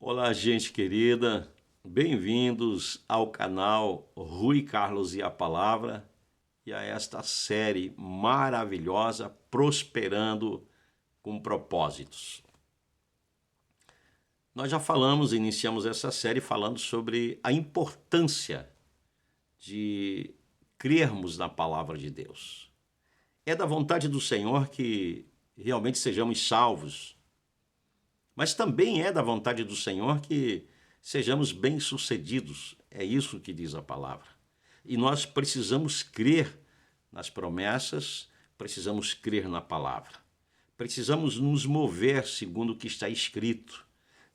Olá, gente querida, bem-vindos ao canal Rui Carlos e a Palavra e a esta série maravilhosa Prosperando com Propósitos. Nós já iniciamos essa série falando sobre a importância de crermos na Palavra de Deus. É da vontade do Senhor que realmente sejamos salvos, mas também é da vontade do Senhor que sejamos bem-sucedidos. É isso que diz a palavra. E nós precisamos crer nas promessas, precisamos crer na palavra. Precisamos nos mover segundo o que está escrito.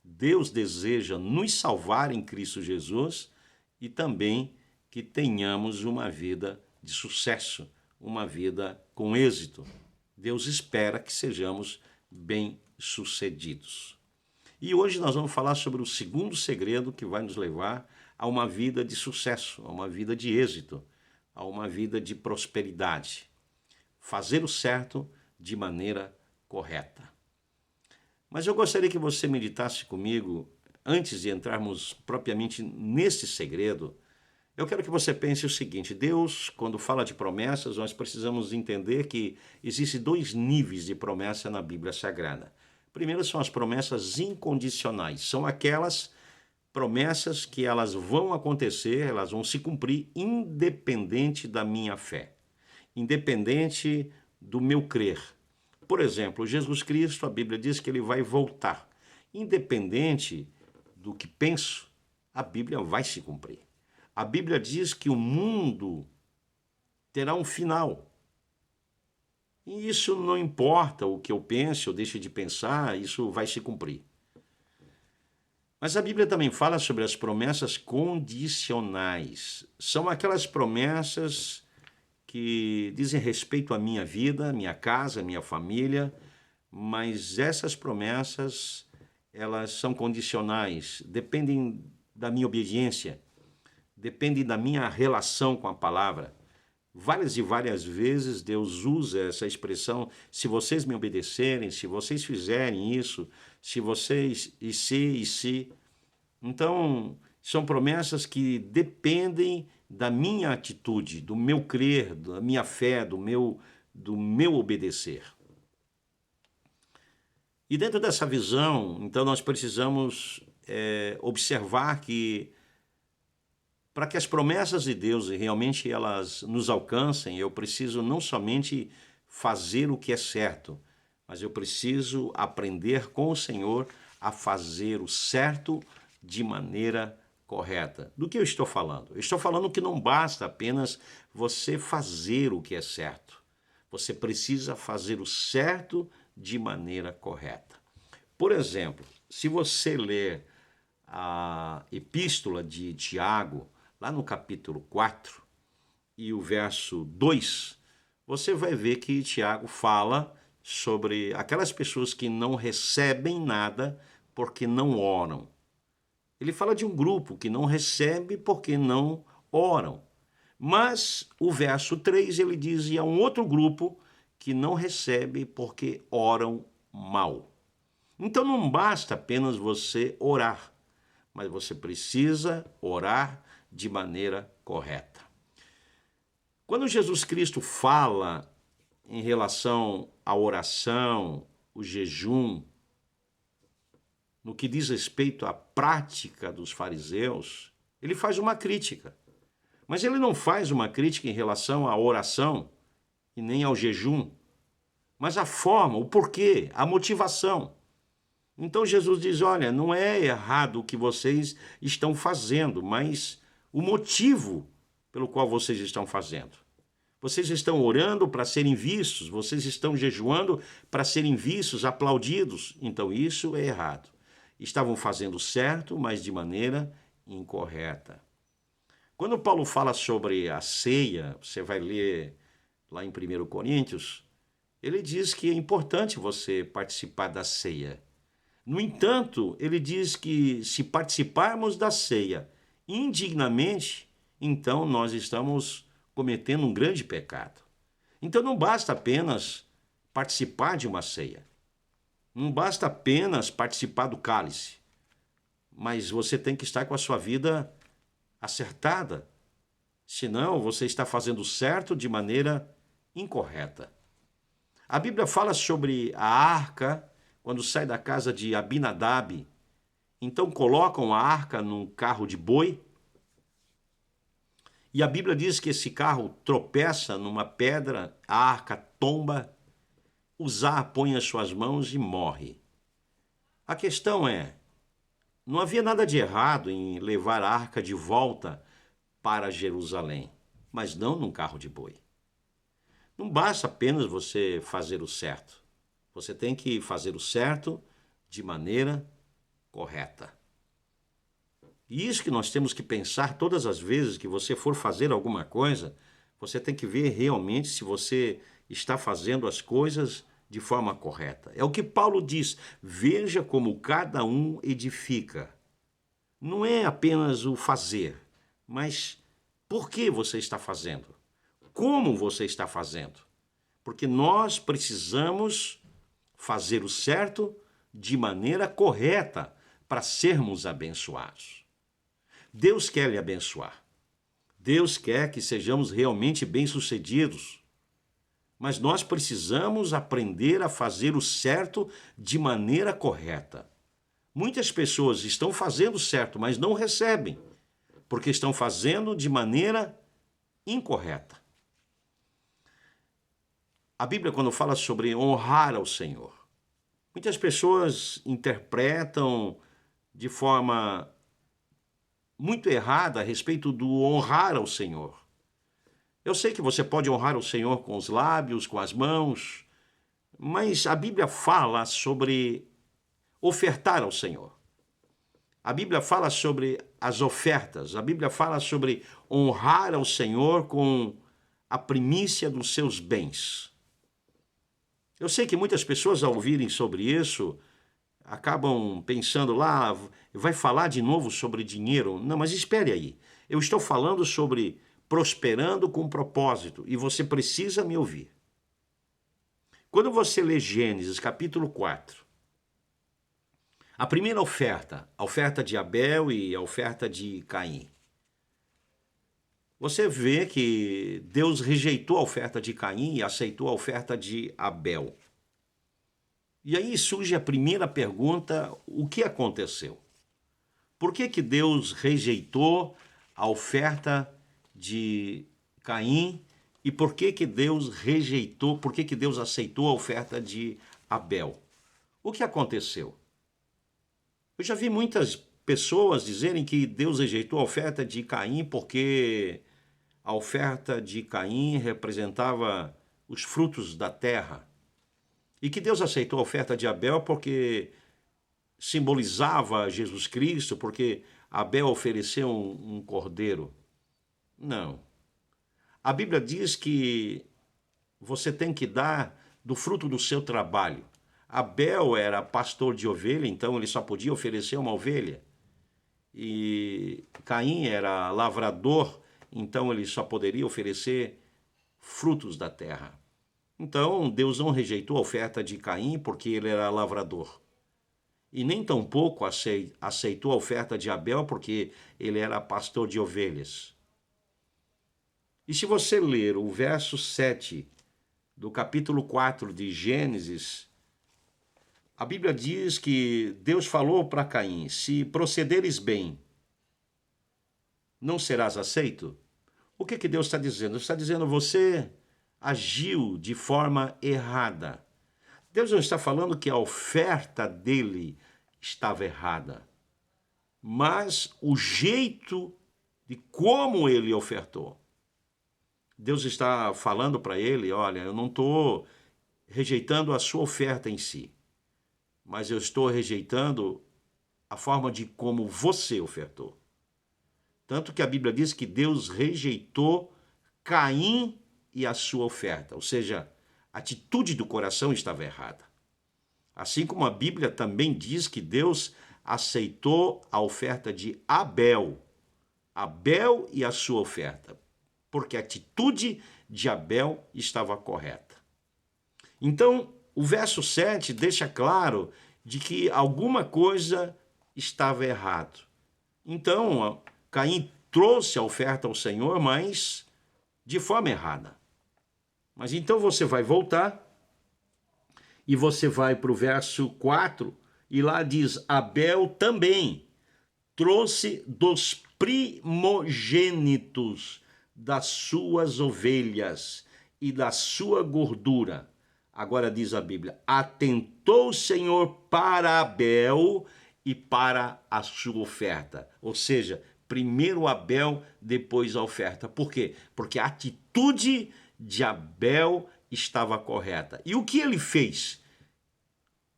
Deus deseja nos salvar em Cristo Jesus e também que tenhamos uma vida de sucesso, uma vida com êxito. Deus espera que sejamos bem-sucedidos. E hoje nós vamos falar sobre o segundo segredo que vai nos levar a uma vida de sucesso, a uma vida de êxito, a uma vida de prosperidade. Fazer o certo de maneira correta. Mas eu gostaria que você meditasse comigo, antes de entrarmos propriamente nesse segredo. Eu quero que você pense o seguinte: Deus, quando fala de promessas, nós precisamos entender que existem dois níveis de promessa na Bíblia Sagrada. Primeiro são as promessas incondicionais, são aquelas promessas que elas vão acontecer, elas vão se cumprir independente da minha fé, independente do meu crer. Por exemplo, Jesus Cristo, a Bíblia diz que ele vai voltar. Independente do que penso, a Bíblia vai se cumprir. A Bíblia diz que o mundo terá um final. E isso não importa o que eu pense ou deixe de pensar, isso vai se cumprir. Mas a Bíblia também fala sobre as promessas condicionais. São aquelas promessas que dizem respeito à minha vida, minha casa, minha família, mas essas promessas, elas são condicionais, dependem da minha obediência, dependem da minha relação com a palavra. Várias e várias vezes Deus usa essa expressão: se vocês me obedecerem, se vocês fizerem isso, se vocês, e se. Então, são promessas que dependem da minha atitude, do meu crer, da minha fé, do meu obedecer. E dentro dessa visão, então, nós precisamos observar que para que as promessas de Deus realmente elas nos alcancem, eu preciso não somente fazer o que é certo, mas eu preciso aprender com o Senhor a fazer o certo de maneira correta. Do que eu estou falando? Eu estou falando que não basta apenas você fazer o que é certo. Você precisa fazer o certo de maneira correta. Por exemplo, se você ler a epístola de Tiago, lá no capítulo 4 e o verso 2, você vai ver que Tiago fala sobre aquelas pessoas que não recebem nada porque não oram. Ele fala de um grupo que não recebe porque não oram. Mas o verso 3 ele diz: e há um outro grupo que não recebe porque oram mal. Então não basta apenas você orar, mas você precisa orar de maneira correta. Quando Jesus Cristo fala em relação à oração, o jejum, no que diz respeito à prática dos fariseus, ele faz uma crítica. Mas ele não faz uma crítica em relação à oração e nem ao jejum, mas a forma, o porquê, a motivação. Então Jesus diz: olha, não é errado o que vocês estão fazendo, mas o motivo pelo qual vocês estão fazendo. Vocês estão orando para serem vistos, vocês estão jejuando para serem vistos, aplaudidos. Então isso é errado. Estavam fazendo certo, mas de maneira incorreta. Quando Paulo fala sobre a ceia, você vai ler lá em 1 Coríntios, ele diz que é importante você participar da ceia. No entanto, ele diz que se participarmos da ceia indignamente, então nós estamos cometendo um grande pecado. Então não basta apenas participar de uma ceia. Não basta apenas participar do cálice. mas você tem que estar com a sua vida acertada. Senão, você está fazendo certo de maneira incorreta. A Bíblia fala sobre a arca, quando sai da casa de Abinadab. Então colocam a arca num carro de boi. E a Bíblia diz que esse carro tropeça numa pedra, a arca tomba, Uzá põe as suas mãos e morre. A questão é, não havia nada de errado em levar a arca de volta para Jerusalém, mas não num carro de boi. Não basta apenas você fazer o certo. Você tem que fazer o certo de maneira correta. E isso que nós temos que pensar todas as vezes que você for fazer alguma coisa, você tem que ver realmente se você está fazendo as coisas de forma correta. É o que Paulo diz: veja como cada um edifica. Não é apenas o fazer, mas por que você está fazendo? Como você está fazendo? Porque nós precisamos fazer o certo de maneira correta para sermos abençoados. Deus quer lhe abençoar. Deus quer que sejamos realmente bem-sucedidos. Mas nós precisamos aprender a fazer o certo de maneira correta. Muitas pessoas estão fazendo certo, mas não recebem, porque estão fazendo de maneira incorreta. A Bíblia, quando fala sobre honrar ao Senhor, muitas pessoas interpretam de forma muito errada a respeito do honrar ao Senhor. Eu sei que você pode honrar o Senhor com os lábios, com as mãos, mas a Bíblia fala sobre ofertar ao Senhor. A Bíblia fala sobre as ofertas, a Bíblia fala sobre honrar ao Senhor com a primícia dos seus bens. Eu sei que muitas pessoas, ao ouvirem sobre isso, acabam pensando lá, vai falar de novo sobre dinheiro. Não, mas espere aí. Eu estou falando sobre prosperando com propósito e você precisa me ouvir. Quando você lê Gênesis capítulo 4, a primeira oferta, a oferta de Abel e a oferta de Caim, você vê que Deus rejeitou a oferta de Caim e aceitou a oferta de Abel. E aí surge a primeira pergunta: o que aconteceu? Por que Deus rejeitou a oferta de Caim e por que Deus rejeitou, por que Deus aceitou a oferta de Abel? O que aconteceu? Eu já vi muitas pessoas dizerem que Deus rejeitou a oferta de Caim porque a oferta de Caim representava os frutos da terra. E que Deus aceitou a oferta de Abel porque simbolizava Jesus Cristo, porque Abel ofereceu um cordeiro. Não. A Bíblia diz que você tem que dar do fruto do seu trabalho. Abel era pastor de ovelha, então ele só podia oferecer uma ovelha. E Caim era lavrador, então ele só poderia oferecer frutos da terra. Então Deus não rejeitou a oferta de Caim porque ele era lavrador. E nem tampouco aceitou a oferta de Abel porque ele era pastor de ovelhas. E se você ler o verso 7 do capítulo 4 de Gênesis, a Bíblia diz que Deus falou para Caim: se procederes bem, não serás aceito? O que Deus está dizendo? Está dizendo: você agiu de forma errada. Deus não está falando que a oferta dele estava errada, mas o jeito de como ele ofertou. Deus está falando para ele: olha, eu não estou rejeitando a sua oferta em si, mas eu estou rejeitando a forma de como você ofertou. Tanto que a Bíblia diz que Deus rejeitou Caim e a sua oferta, ou seja, a atitude do coração estava errada. Assim como a Bíblia também diz que Deus aceitou a oferta de Abel e a sua oferta, porque a atitude de Abel estava correta. Então, o verso 7 deixa claro de que alguma coisa estava errado. Então, Caim trouxe a oferta ao Senhor, mas de forma errada. Mas então você vai voltar e você vai para o verso 4 e lá diz: Abel também trouxe dos primogênitos das suas ovelhas e da sua gordura. Agora diz a Bíblia: atentou o Senhor para Abel e para a sua oferta. Ou seja, primeiro Abel, depois a oferta. Por quê? Porque a atitude de Abel estava correta. E o que ele fez?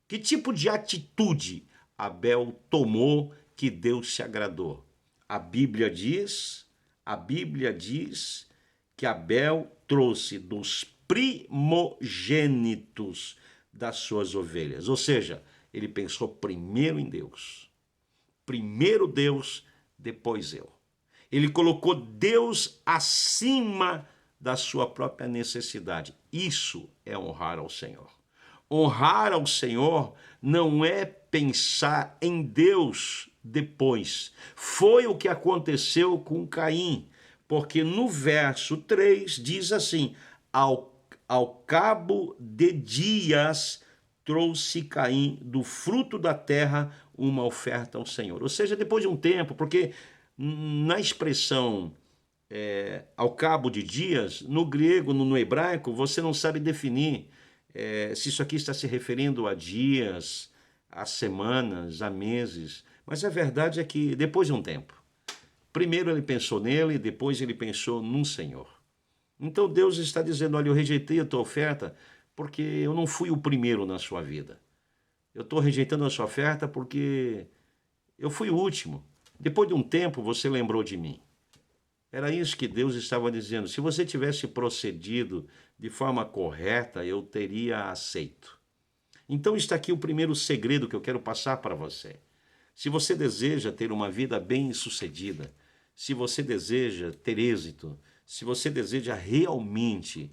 Que tipo de atitude Abel tomou que Deus se agradou? A Bíblia diz que Abel trouxe dos primogênitos das suas ovelhas. Ou seja, ele pensou primeiro em Deus. Primeiro Deus, depois eu. Ele colocou Deus acima da sua própria necessidade. Isso é honrar ao Senhor. Honrar ao Senhor não é pensar em Deus depois. Foi o que aconteceu com Caim, porque no verso 3 diz assim: ao cabo de dias trouxe Caim do fruto da terra uma oferta ao Senhor. Ou seja, depois de um tempo, porque na expressão ao cabo de dias, no grego, no hebraico, você não sabe definir se isso aqui está se referindo a dias, a semanas, a meses. Mas a verdade é que depois de um tempo, primeiro ele pensou nele, depois ele pensou num Senhor. Então Deus está dizendo: olha, eu rejeitei a tua oferta porque eu não fui o primeiro na sua vida. Eu estou rejeitando a sua oferta porque eu fui o último. Depois de um tempo você lembrou de mim. Era isso que Deus estava dizendo. Se você tivesse procedido de forma correta, eu teria aceito. Então está aqui o primeiro segredo que eu quero passar para você. Se você deseja ter uma vida bem-sucedida, se você deseja ter êxito, se você deseja realmente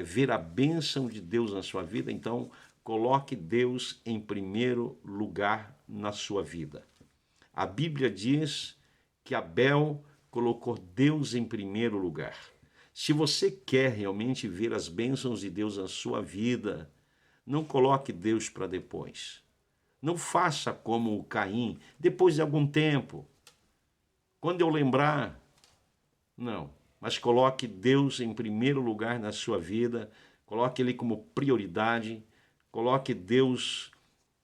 ver a bênção de Deus na sua vida, então coloque Deus em primeiro lugar na sua vida. A Bíblia diz que Abel colocou Deus em primeiro lugar. Se você quer realmente ver as bênçãos de Deus na sua vida, não coloque Deus para depois. Não faça como o Caim, depois de algum tempo. Quando eu lembrar, não. Mas coloque Deus em primeiro lugar na sua vida, coloque Ele como prioridade, coloque Deus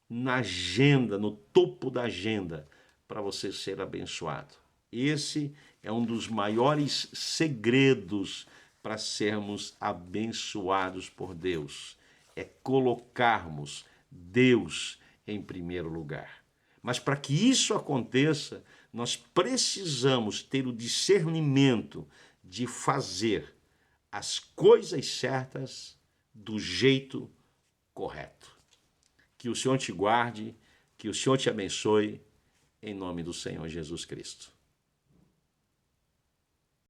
na agenda, no topo da agenda, para você ser abençoado. Esse é um dos maiores segredos para sermos abençoados por Deus. É colocarmos Deus em primeiro lugar. Mas para que isso aconteça, nós precisamos ter o discernimento de fazer as coisas certas do jeito correto. Que o Senhor te guarde, que o Senhor te abençoe, em nome do Senhor Jesus Cristo.